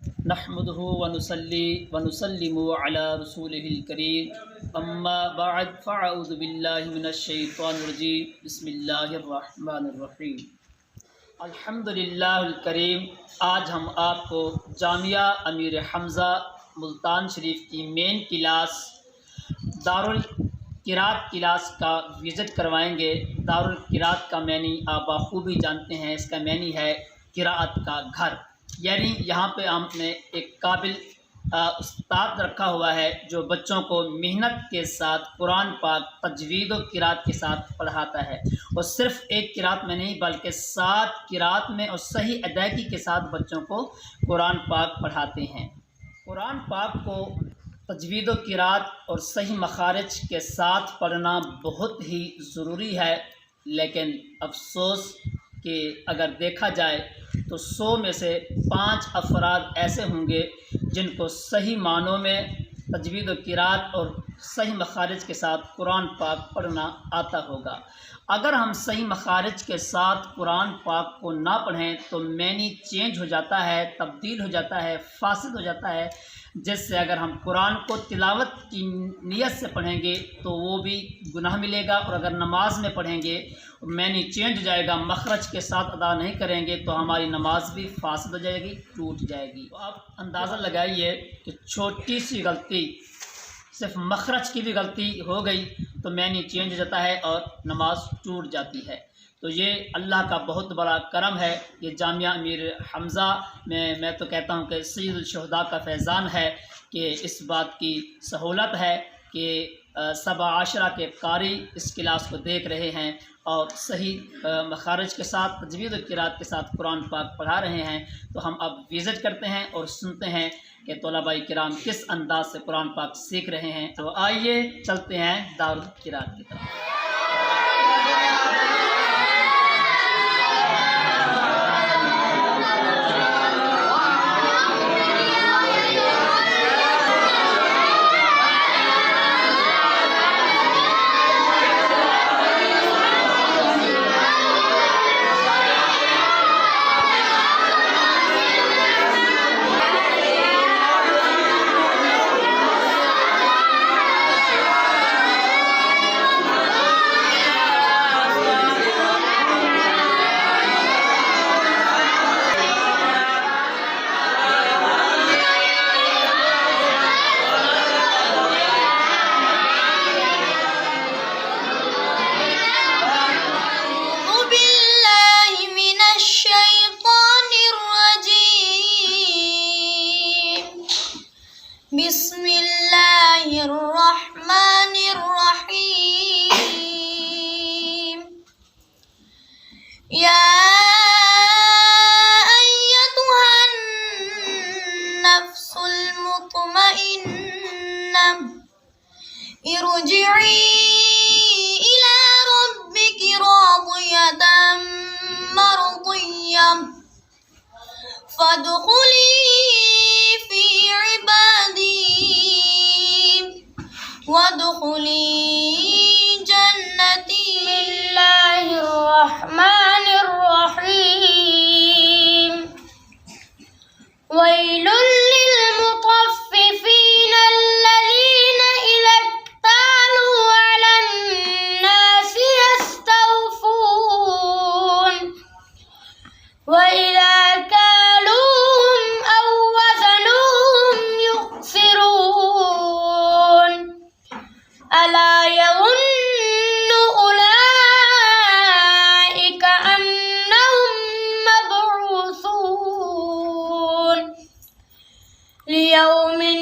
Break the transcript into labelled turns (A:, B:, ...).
A: नहमदुहु व नुसल्ली व नुसल्लिमु अला रसूलिहिल करीम अम्मा बअद फ़अऊज़ु बिल्लाहि मिनश शैतानिर रजीम बिस्मिल्लाहिर रहमानिर रहीम। अल्हम्दुलिल्लाहिल करीम। आज हम आपको जामिया अमीर हमज़ा मुल्तान शरीफ की मेन क्लास दारुल क़िरात क्लास का विज़िट करवाएंगे। दारुल क़िरात का मैनी आप बखूबी जानते हैं, इसका मैनी है क़िराअत का घर। यानी यहाँ पे हमने एक काबिल उस्ताद रखा हुआ है जो बच्चों को मेहनत के साथ कुरान पाक तजवीद व क़िरात के साथ पढ़ाता है। और सिर्फ़ एक क़िरात में नहीं बल्कि 7 क़िरात में और सही अदायगी के साथ बच्चों को कुरान पाक पढ़ाते हैं। कुरान पाक को तजवीद व क़िरात और सही मखारिज के साथ पढ़ना बहुत ही ज़रूरी है, लेकिन अफसोस कि अगर देखा जाए तो 100 में से 5 अफराद ऐसे होंगे जिनको सही मानों में तजवीद व क़िरात और सही मखारिज के साथ कुरान पाक पढ़ना आता होगा। अगर हम सही मखारिज के साथ कुरान पाक को ना पढ़ें तो मैनी चेंज हो जाता है, तब्दील हो जाता है, फासिद हो जाता है, जिससे अगर हम कुरान को तिलावत की नीयत से पढ़ेंगे तो वो भी गुनाह मिलेगा, और अगर नमाज में पढ़ेंगे मैनी चेंज हो जाएगा, मखरज के साथ अदा नहीं करेंगे तो हमारी नमाज भी फासिद हो जाएगी, टूट जाएगी। तो आप अंदाज़ा लगाइए कि छोटी सी गलती, सिर्फ मखरज की भी गलती हो गई तो मैनी चेंज हो जाता है और नमाज टूट जाती है। तो ये अल्लाह का बहुत बड़ा करम है। ये जामिया अमीर हमज़ा में मैं तो कहता हूँ कि सैयदुल शुहदा का फैज़ान है कि इस बात की सहूलत है कि सबा आशरा के कारी इस क्लास को देख रहे हैं और सही मखारिज के साथ तजवीद व क़िरात के साथ कुरान पाक पढ़ा रहे हैं। तो हम अब विज़िट करते हैं और सुनते हैं कि तलबाए किराम किस अंदाज से कुरान पाक सीख रहे हैं। तो आइए चलते हैं दारुल क़िरात की तरफ।
B: बिस्मिल्लाहिर्रहमानिर्रहीम। या अय्युहन नफ्सुल मुतमइन्नह इरजिई इला रब्बिकी रादियतम मर्दिय्यह फदखुली फी इबादी वदखुली जन्नती। बिस्मिल्लाहिर्रहमानिर्रहीम। वैलुल लिलमुतफ्फिफीन अल्लज़ीना इज़ा इक्तालू अलन नासि यस्तawफून व इज़ा कालूहुम औ वज़नूहुम युखसिरून। अला यज़ुन्नु उलाइका अन्नहुम मबऊसून लियौमिन